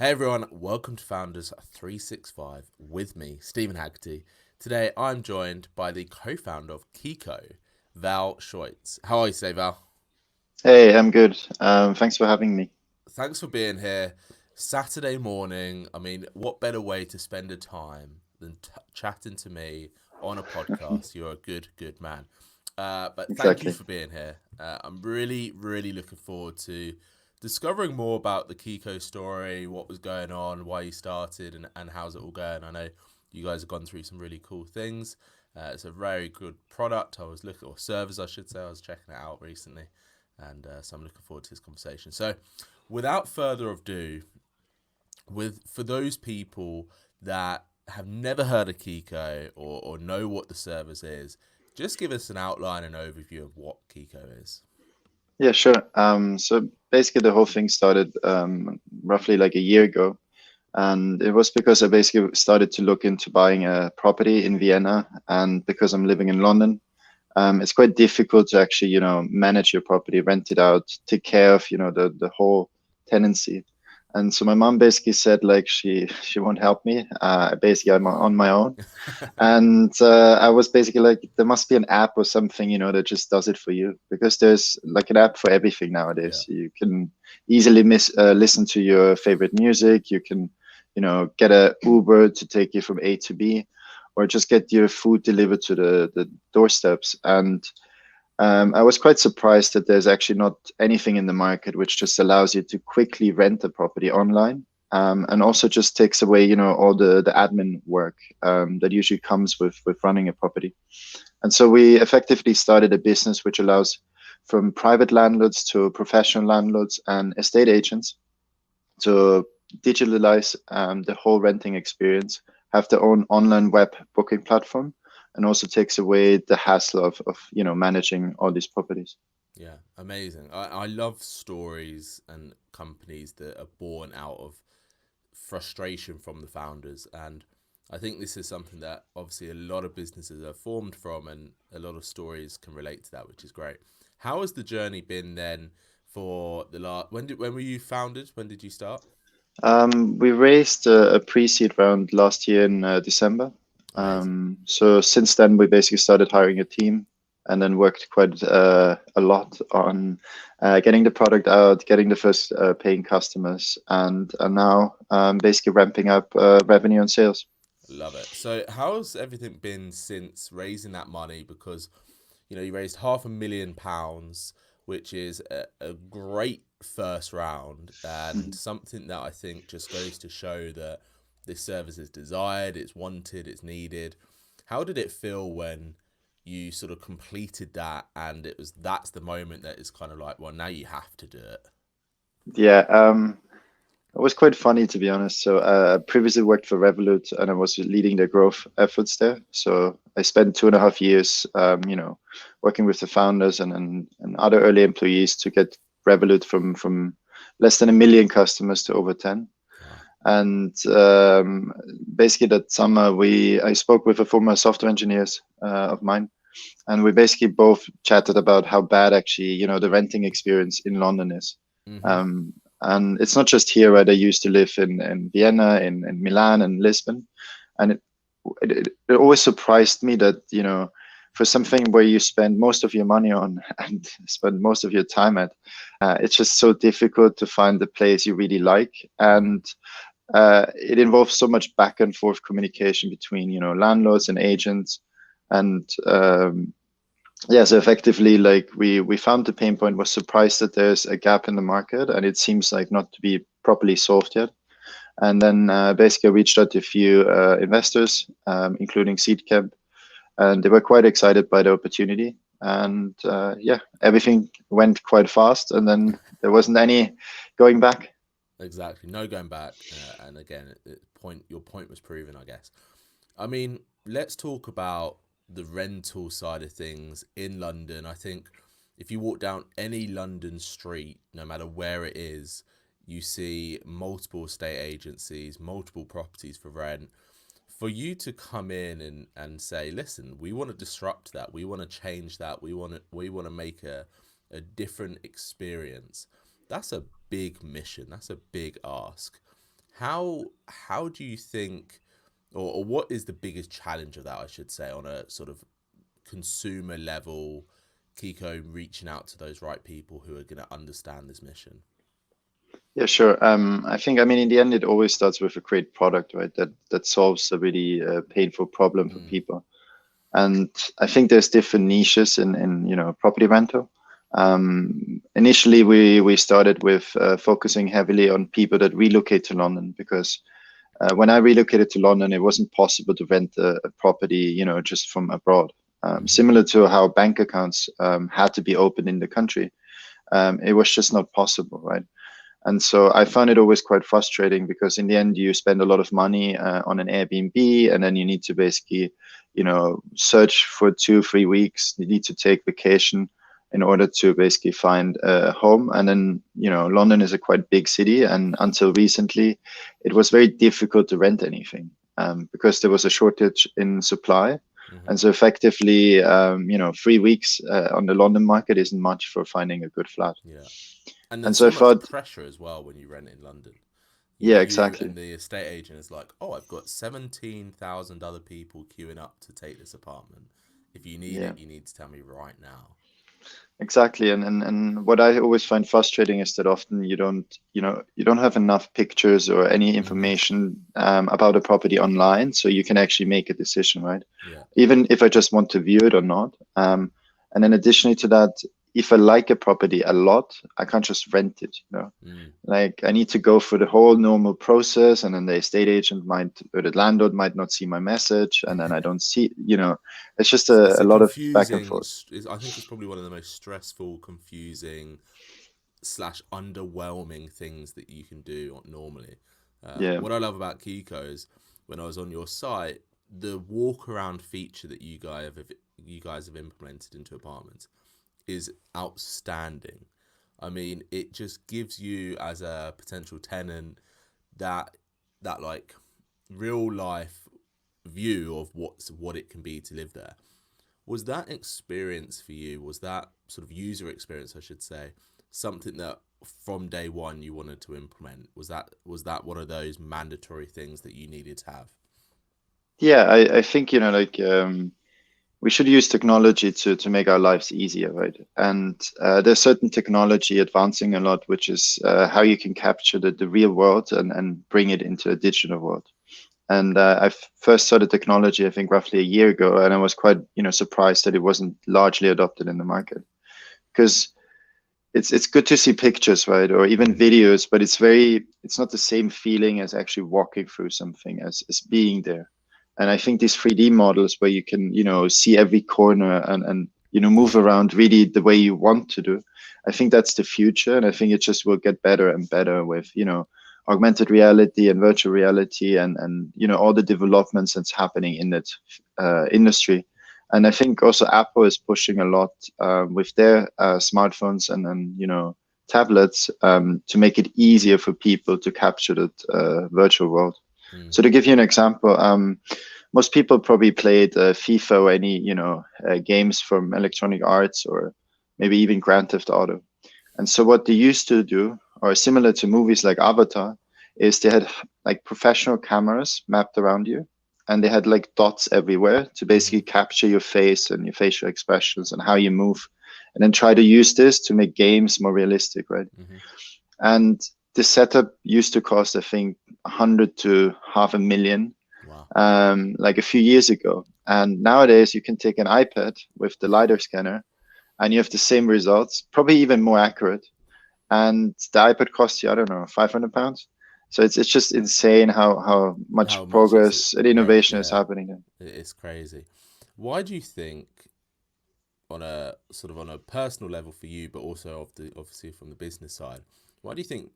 Hey everyone, welcome to Founders 365 with me, Steven Haggerty. Today I'm joined by the co-founder of Kiko, Val Scholz. How are you today, Val? Hey, I'm good. Thanks for having me. Thanks for being here. Saturday morning, what better way to spend a time than chatting to me on a podcast? You're a good man. But thank you Exactly. for being here. I'm really looking forward to discovering more about the Kiko story, what was going on, why you started, and how's it all going. I know you guys have gone through some really cool things. It's a very good product. I was looking, or service, I should say. I was checking it out recently, and so I'm looking forward to this conversation. So, without further ado, with for those people that have never heard of Kiko or know what the service is, just give us an outline and overview of what Kiko is. Yeah, sure. So basically, the whole thing started roughly like a year ago, and it was because I basically started to look into buying a property in Vienna, and because I'm living in London, it's quite difficult to actually, manage your property, rent it out, take care of, the whole tenancy. And so my mom basically said like she won't help me. Basically, I'm on my own. And I was basically like, there must be an app or something, that just does it for you because there's like an app for everything Yeah, nowadays. You can easily listen to your favorite music. You can, get a Uber to take you from A to B, or just get your food delivered to the doorsteps. And I was quite surprised that there's actually not anything in the market which just allows you to quickly rent a property online, and also just takes away, all the admin work that usually comes with running a property. And so we effectively started a business which allows from private landlords to professional landlords and estate agents to digitalize the whole renting experience, have their own online web booking platform, and also takes away the hassle of managing all these properties. yeah, amazing. I love stories and companies that are born out of frustration from the founders. And I think this is something that obviously a lot of businesses are formed from, and a lot of stories can relate to that, which is great. How has the journey been then for the last? When were you founded? When did you start? We raised a pre-seed round last year in December. Amazing. So since then, we basically started hiring a team and then worked quite a lot on getting the product out, getting the first paying customers, and are now basically ramping up revenue and sales. Love it. So, how's everything been since raising that money? Because you raised £500,000, which is a great first round, and Mhm. something that I think just goes to show that this service is desired, it's wanted, it's needed. How did it feel when you sort of completed that, and that's the moment that is kind of like, well, now you have to do it. Yeah, it was quite funny to be honest. So I previously worked for Revolut and I was leading the growth efforts there. So I spent 2.5 years, working with the founders and other early employees to get Revolut from less than 1 million customers to over 10. Wow. And basically that summer, I spoke with a former software engineers of mine, and we basically both chatted about how bad actually, the renting experience in London is. Mm-hmm. Um, and it's not just here, right? I used to live in Vienna, in Milan, and Lisbon, and it always surprised me that for something where you spend most of your money on and spend most of your time at, it's just so difficult to find the place you really like, Mm. and it involves so much back and forth communication between landlords and agents, and yeah, so effectively, like we found the pain point, was surprised that there's a gap in the market, and it seems like not to be properly solved yet. And then basically I reached out to a few investors, including Seedcamp, and they were quite excited by the opportunity. And yeah, everything went quite fast, and then there wasn't any going back. Exactly. No going back. And again, your point was proven, I guess. Let's talk about the rental side of things in London. I think if you walk down any London street, no matter where it is, you see multiple estate agencies, multiple properties for rent. For you to come in and say, listen, we want to disrupt that, we want to change that, we want to make a different experience. That's a big mission. That's a big ask. how do you think, or what is the biggest challenge of that, I should say, on a sort of consumer level, Kiko reaching out to those right people who are going to understand this mission? Yeah, sure. I think, I mean, in the end, it always starts with a great product, right? That solves a really painful problem for people. And I think there's different niches in property rental. Initially, we started with focusing heavily on people that relocate to London, because when I relocated to London, it wasn't possible to rent a property, just from abroad. Similar to how bank accounts had to be opened in the country, it was just not possible, right? And so I found it always quite frustrating, because in the end, you spend a lot of money on an Airbnb, and then you need to basically, search for 2-3 weeks. You need to take vacation in order to basically find a home. And then, London is a quite big city, and until recently, it was very difficult to rent anything because there was a shortage in supply. And so effectively, 3 weeks on the London market isn't much for finding a good flat. Yeah. And And there's so I so much thought, pressure as well when you rent in London. yeah, You exactly. and the estate agent is like, oh, I've got 17,000 other people queuing up to take this apartment. If you need Yeah, it, you need to tell me right now. exactly. And what I always find frustrating is that often you don't have enough pictures or any information about a property online, so you can actually make a decision, right? Yeah. Even if I just want to view it or not. And then additionally to that, if I like a property a lot, I can't just rent it. Like, I need to go through the whole normal process, and then the estate agent might, or the landlord might not see my message, and then I don't see. It's just It's a a lot of back and confusing, forth. I think it's probably one of the most stressful, confusing slash underwhelming things that you can do normally. Yeah. What I love about Kiko is when I was on your site, the walk around feature that you guys have implemented into apartments is outstanding. I mean, it just gives you as a potential tenant that like real life view of what it can be to live there. Was that experience for you? Was that sort of user experience, I should say, something that from day one you wanted to implement? Was that one of those mandatory things that you needed to have? Yeah, I think, we should use technology to make our lives easier, right? And there's certain technology advancing a lot, which is how you can capture the real world and bring it into a digital world. And I first saw the technology, I think, roughly a year ago, and I was quite, surprised that it wasn't largely adopted in the market, because it's good to see pictures, right, or even videos, but it's not the same feeling as actually walking through something, as being there. And I think these 3D models where you can, see every corner and move Yeah. around really the way you want to do, I think that's the future. And I think it just will get better and better with, augmented reality and virtual reality, and all the developments that's happening in that industry. And I think also Apple is pushing a lot with their smartphones and tablets to make it easier for people to capture that virtual world. So to give you an example, most people probably played FIFA or any games from Electronic Arts, or maybe even Grand Theft Auto. And so what they used to do, or similar to movies like Avatar, is they had like professional cameras mapped around you, and they had like dots everywhere to basically capture your face and your facial expressions and how you move, and then try to use this to make games more realistic, right? And the setup used to cost, I think, 100 to half a million, Wow. like a few years ago. And nowadays, you can take an iPad with the LiDAR scanner, and you have the same results, probably even more accurate. And the iPad costs you, I don't know, £500. So it's just insane how much How much it's progress and grown. innovation is Yeah, happening there. it's crazy. Why do you think, on a sort of on a personal level for you, but also obviously from the business side, why do you think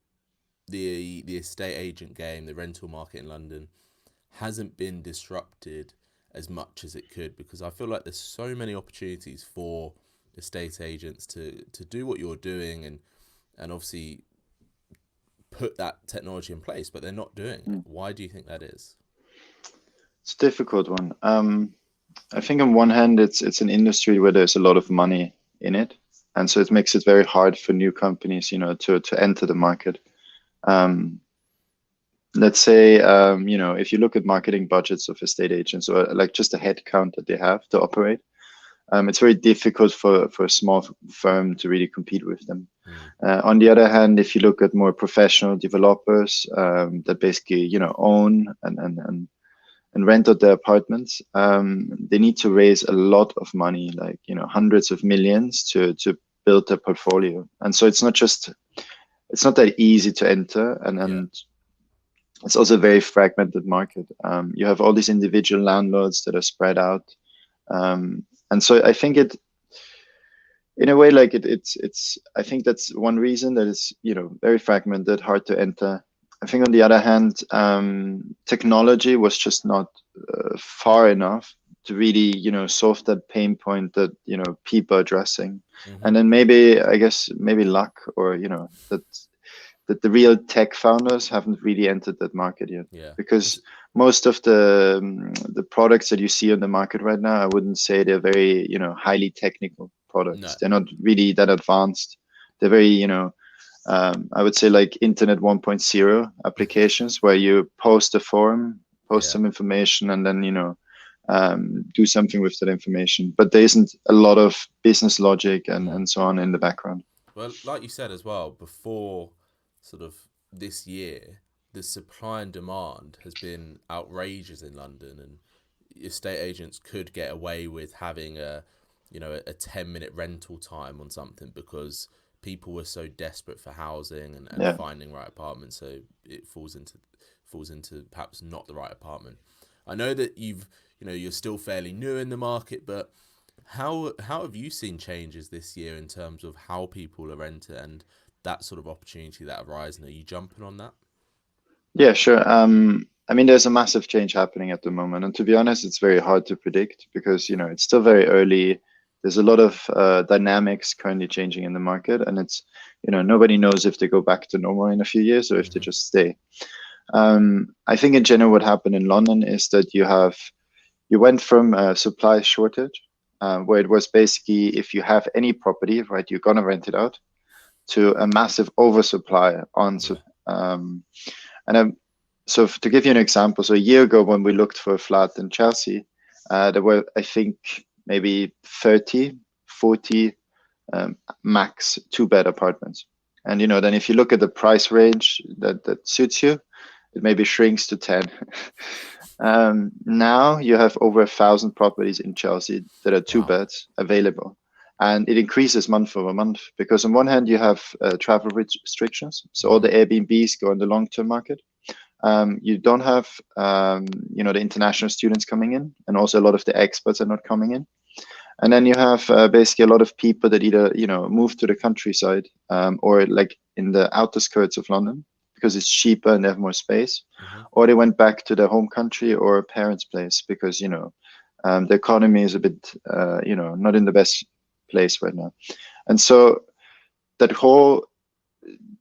the estate agent game, the rental market in London, hasn't been disrupted as much as it could? Because I feel like there's so many opportunities for estate agents to do what you're doing, and obviously put that technology in place, but they're not doing it. Why do you think that is? It's a difficult one. I think on one hand, it's an industry where there's a lot of money in it, and so it makes it very hard for new companies, to enter the market. Um, let's say, if you look at marketing budgets of estate agents, or like just the headcount that they have to operate, it's very difficult for a small firm to really compete with them. Mm. On the other hand, if you look at more professional developers that basically, own and rent out their apartments, they need to raise a lot of money, like, hundreds of millions to build a portfolio. And so it's not that easy to enter, and Yeah. it's also a very fragmented market. You have all these individual landlords that are spread out. And so I think in a way, like it's I think that's one reason that it's, very fragmented, hard to enter. I think on the other hand, technology was just not far enough to really, solve that pain point that, people are addressing. Mm-hmm. And then maybe, I guess, maybe luck, or, that the real tech founders haven't really entered that market yet. Yeah. Because most of the products that you see on the market right now, I wouldn't say they're very, highly technical products. No. They're not really that advanced. They're very, I would say, like Internet 1.0 applications, where you post a form, post Yeah. some information, and then, do something with that information. But there isn't a lot of business logic and so on in the background. Well, like you said as well, before sort of this year, the supply and demand has been outrageous in London, and estate agents could get away with having a 10-minute rental time on something because people were so desperate for housing and Yeah. finding right apartments, so it falls into perhaps not the right apartment. I know that you're still fairly new in the market, but how have you seen changes this year in terms of how people are renting and that sort of opportunity that arises? Are you jumping on that? Yeah, sure. I mean, there's a massive change happening at the moment, and to be honest, it's very hard to predict because it's still very early. There's a lot of dynamics currently changing in the market, and it's nobody knows if they go back to normal in a few years or if they Mm-hmm. just stay. I think in general, what happened in London is that you went from a supply shortage, where it was basically if you have any property, right, you're gonna rent it out, to a massive oversupply on. Yeah. And so to give you an example, so a year ago when we looked for a flat in Chelsea, there were, I think, maybe 30, 40 max two-bed apartments. And then if you look at the price range that suits you, it maybe shrinks to 10. Now you have over 1,000 properties in Chelsea that are two Wow. beds available. And it increases month over month because on one hand you have travel restrictions, so all Mm-hmm. the Airbnbs go in the long-term market. You don't have the international students coming in, and also a lot of the experts are not coming in. And then you have basically a lot of people that either move to the countryside, or like in the outer skirts of London because it's cheaper and they have more space, Mm-hmm. or they went back to their home country or a parent's place because the economy is a bit not in the best place right now. And so that whole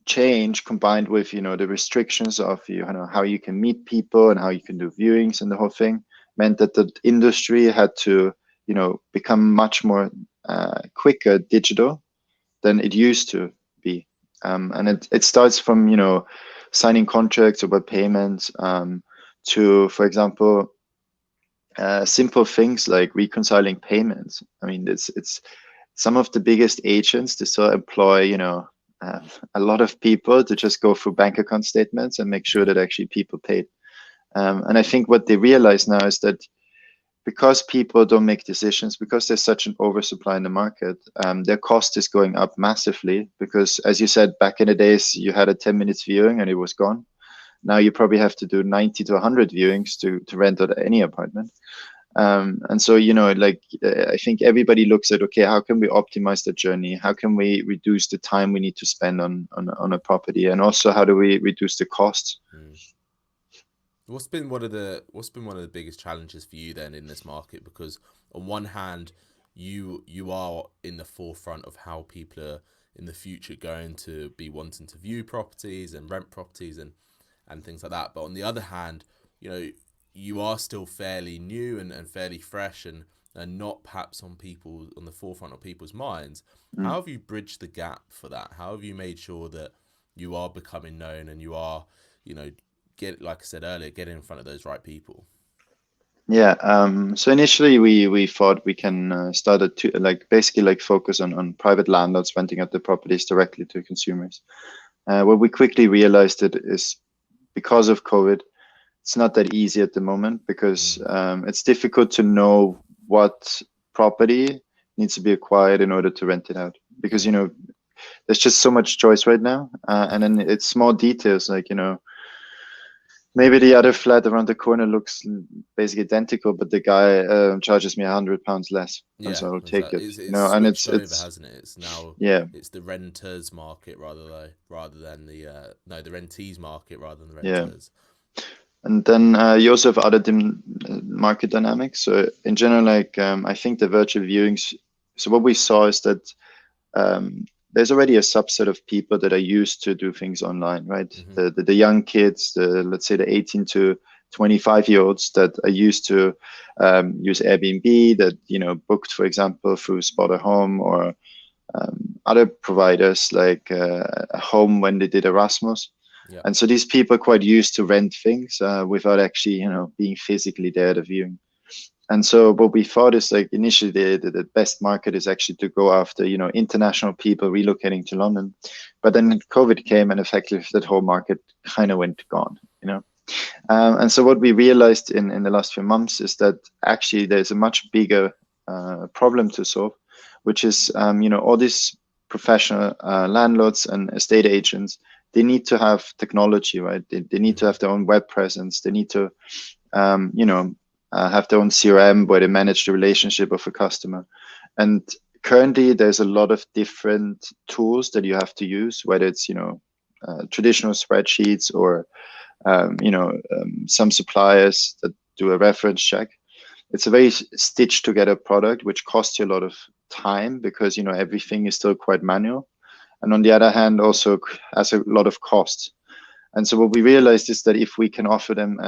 change, combined with the restrictions of how you can meet people and how you can do viewings and the whole thing, meant that the industry had to become much more quicker digital than it used to be. And it starts from signing contracts about payments, to, for example, simple things like reconciling payments. I mean, it's some of the biggest agents, they still employ a lot of people to just go through bank account statements and make sure Yeah. that actually people paid. And I think what they realize now is that because people don't make decisions, because there's such an oversupply in the market, their cost is going up massively. Because, as you said, back in the days, you had a 10 minutes viewing and it was gone. Now you probably have to do 90 to 100 viewings to rent out any apartment. And so, I think everybody looks at, okay, how can we optimize the journey? How can we reduce the time we need to spend on a property? And also, how do we reduce the costs? Mm. What's been one of the biggest challenges for you then in this market? Because on one hand, you are in the forefront of how people are in the future going to be wanting to view properties and rent properties and things like that. But on the other hand, you are still fairly new and fairly fresh and not perhaps on the forefront of people's minds. How Mm. have you bridged the gap for that? How have you made sure that you are becoming known and you are, you know, get, like I said earlier, get in front of those right people? Yeah. So initially we thought we can start to like basically like focus on private landlords renting out the properties directly to consumers. What we quickly realized it is because of COVID, it's not that easy at the moment because Mm. it's difficult to know what property needs to be acquired in order to rent it out because Yeah. there's just so much choice right now, and then it's small details like maybe the other flat around the corner looks basically identical, but the guy charges me £100 less, and Yeah, so I'll take exactly. it. It's And switched over, it's hasn't it? It's now yeah, it's the renters market rather than the no, the rentees market rather than the yeah. renters. And then you also have other market dynamics. So in general, like I think the virtual viewings. So what we saw is that there's already a subset of people that are used to do things online, right? Hmm. The young kids, let's say the 18 to 25-year-olds that are used to use Airbnb, that booked, for example, through Spot Home or other providers like Home when they did Erasmus. Yeah. And so these people are quite used to rent things without actually, being physically there at a viewing. And so what we thought is like initially the best market is actually to go after, international people relocating to London. But then COVID came and effectively that whole market kind of went gone. And so what we realized in the last few months is that actually there's a much bigger problem to solve, which is, all these professional landlords and estate agents, they need to have technology, right? They need to Hmm. have their own web presence. They need to, have their own CRM where they manage the relationship of a customer. And currently, there's a lot of different tools that you have to use, whether it's, traditional spreadsheets or some suppliers that do a reference check. It's a very stitched together product, which costs you a lot of time because everything is still quite manual, and on the other hand, also has a lot of costs. And so what we realized is that if we can offer them,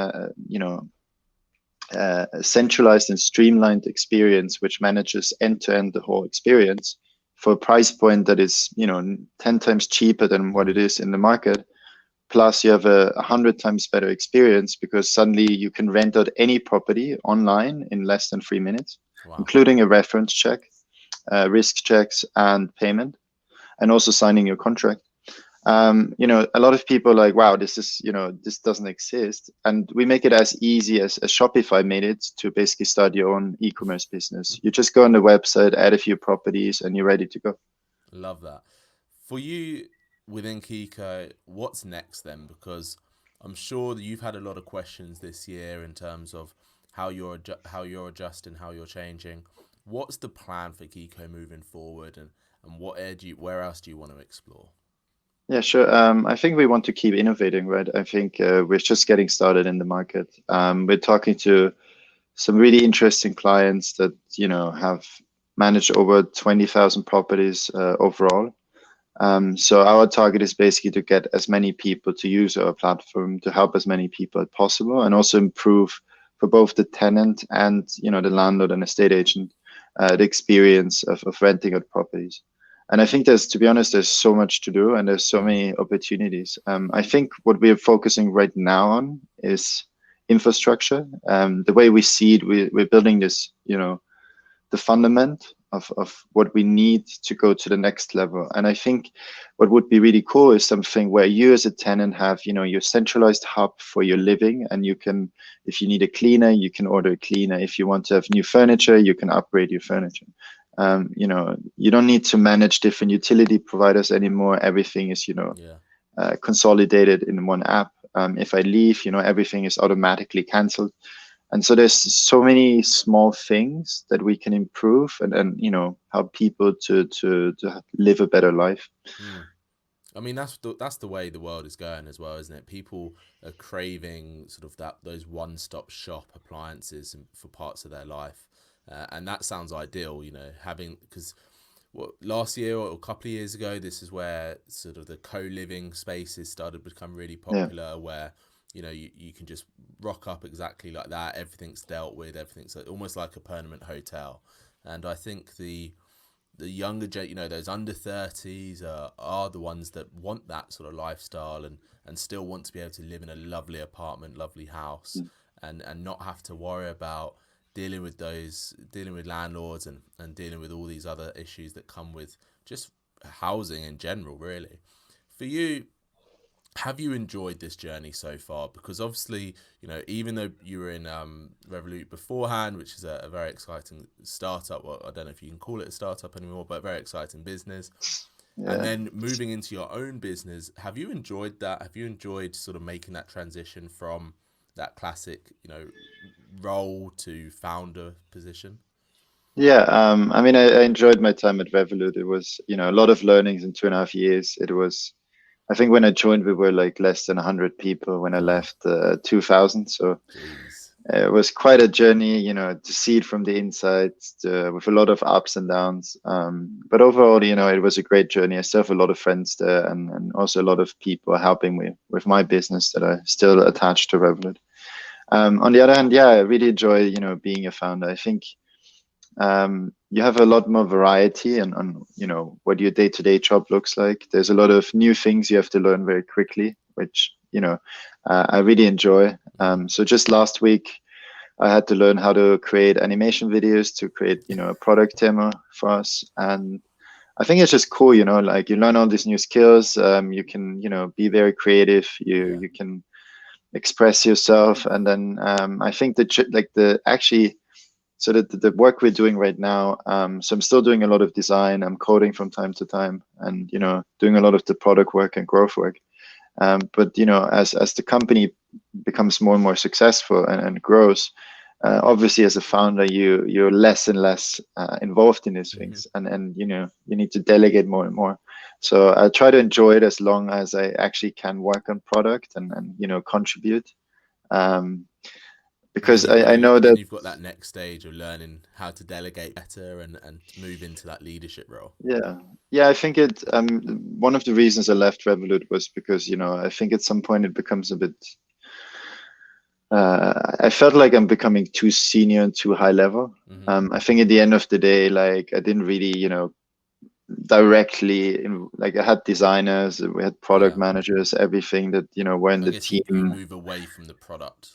a centralized and streamlined experience, which manages end to end the whole experience for a price point that is 10 times cheaper than what it Mm. is in the market, plus you have a 100 times better experience because suddenly you can rent out any property online in less than 3 minutes, Wow. including a reference check, risk checks, and payment, and also signing your contract. A lot of people are like, wow, this doesn't exist. And we make it as easy as Shopify made it to basically start your own e-commerce business. You just go on the website, add a few properties, and you're ready to go. Love that. For you within Kiko, what's next then? Because I'm sure that you've had a lot of questions this year in terms of how you're adjusting, how you're changing. What's the plan for Kiko moving forward, and where else do you want to explore? Yeah, sure. I think we want to keep innovating, right? I think we're just getting started in the market. We're talking to some really interesting clients that, have managed over 20,000 properties overall. So our target is basically to get as many people to use our platform to help as many people as possible, and also improve for both the tenant and the landlord and estate agent the experience of renting out properties. And I think to be honest, there's so much to do and there's so Mm. many opportunities. I think what we're focusing right now on is infrastructure. The way we see it, we're building this, the fundament of what we need to go to the next level. And I think what would be really cool is something where you as a tenant have, your centralized hub for your living, and you can, if you need a cleaner, you can order a cleaner. If you want to have new furniture, you can upgrade your furniture. You don't need to manage different utility providers anymore. Everything is, Yeah. consolidated in one app. If I leave, everything is automatically canceled. And so there's so many small things that we can improve and help people to live a better life. Mm. I mean, that's the way the world is going as well, isn't it? People are craving sort of those one-stop shop appliances for parts of their life, and that sounds ideal. Having, because last year or a couple of years ago, this is where sort of the co-living spaces started to become really Yeah, popular, where you can just rock up exactly like that. Everything's dealt with. Everything's almost like a permanent hotel, and I think the younger those under 30s are the ones that want that sort of lifestyle and still want to be able to live in a lovely apartment, lovely house, and not have to worry about dealing with landlords and dealing with all these other issues that come with just housing in general, really. For you, have you enjoyed this journey so far? Because obviously, even though you were in Revolut beforehand, which is a very exciting startup, well, I don't know if you can call it a startup anymore, but a very exciting business. And Yeah. then moving into your own business, have you enjoyed that? Have you enjoyed sort of making that transition from that classic, role to founder position? Yeah, I mean, I enjoyed my time at Revolut. It was, a lot of learnings in 2.5 years. It was, I think when I joined, we were like less than 100 people. When I Wow. left, 2000. So Jeez. it was quite a journey, to see it from the inside, with a lot of ups and downs. But overall, it was a great journey. I still have a lot of friends there, and also a lot of people helping me with my business that are still attached to Revolut. On the other hand, yeah, I really enjoy, being a founder. I think you have a lot more variety on what your day-to-day job looks like. There's a lot of new things you have to learn very quickly, which I really enjoy. So just last week I had to learn how to create animation videos to create a product demo for us. And I think it's just cool, like you learn all these new skills. You can be very creative. you Yeah. you can express yourself. And then I think like the actually, so the work we're doing right now, so I'm still doing a lot of design. I'm coding from time to time, and doing a lot of the product work and growth work. But as the company becomes more and more successful and grows, obviously as a founder, you're less and less involved in these Hmm. things, and you need to delegate more and more. So I try to enjoy it as long as I actually can work on product and contribute. Um, But then because I know that. you've got that next stage of learning how to delegate better and move into that leadership role. Yeah, yeah, I think it. One of the reasons I left Revolut was because I think at some point it becomes a bit. I felt like I'm becoming too senior and too high level. Hmm. I think at the end of the day, like I didn't really, directly like I had designers, we had product Yeah. managers, everything that were in I the guess you team. move away from the product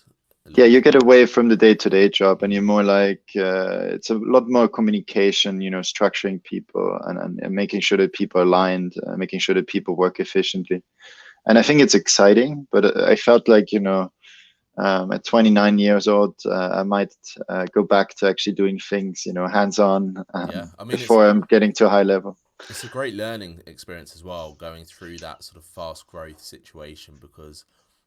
a Yeah, little you bit get more. away from the day-to-day job, and you're Hmm. more like it's a lot more communication, structuring people and making sure that people are aligned, making sure that people work efficiently. And I think it's exciting, but I felt like at 29 years old, I might go back to actually doing things, hands-on, Yeah. I mean, before I'm getting to a high level. it's a great learning experience as well, going through that sort of fast growth situation, because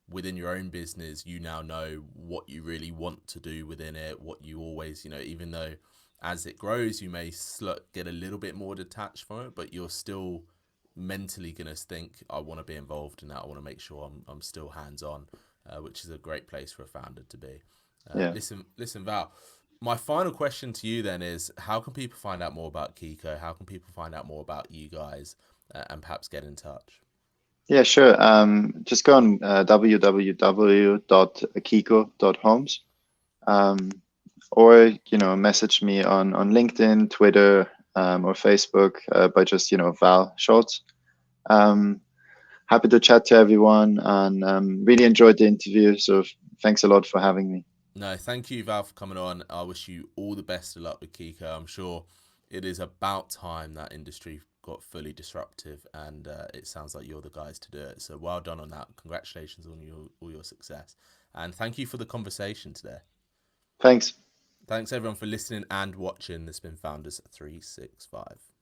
within your own business, you now know what you really want to do within it, what you always, even though as it grows, you may get a little bit more detached from it, but you're still mentally going to think, I want to be involved in that. I want to make sure I'm still hands on, which is a great place for a founder to be. Yeah. Listen, Val. My final question to you then is: how can people find out more about Kiko? How can people find out more about you guys, and perhaps get in touch? Yeah, sure. Just go on www.kiko.homes, um, or message me on LinkedIn, Twitter, or Facebook, by just Val Scholz. Um, Happy to chat to everyone, and really enjoyed the interview. So thanks a lot for having me. No, thank you, Val, for coming on. I wish you all the best of luck with Kiko. I'm sure it is about time that industry got fully disruptive, and it sounds like you're the guys to do it. So well done on that. Congratulations on all your success, and thank you for the conversation today. Thanks. Thanks everyone for listening and watching. This has been Founders 365.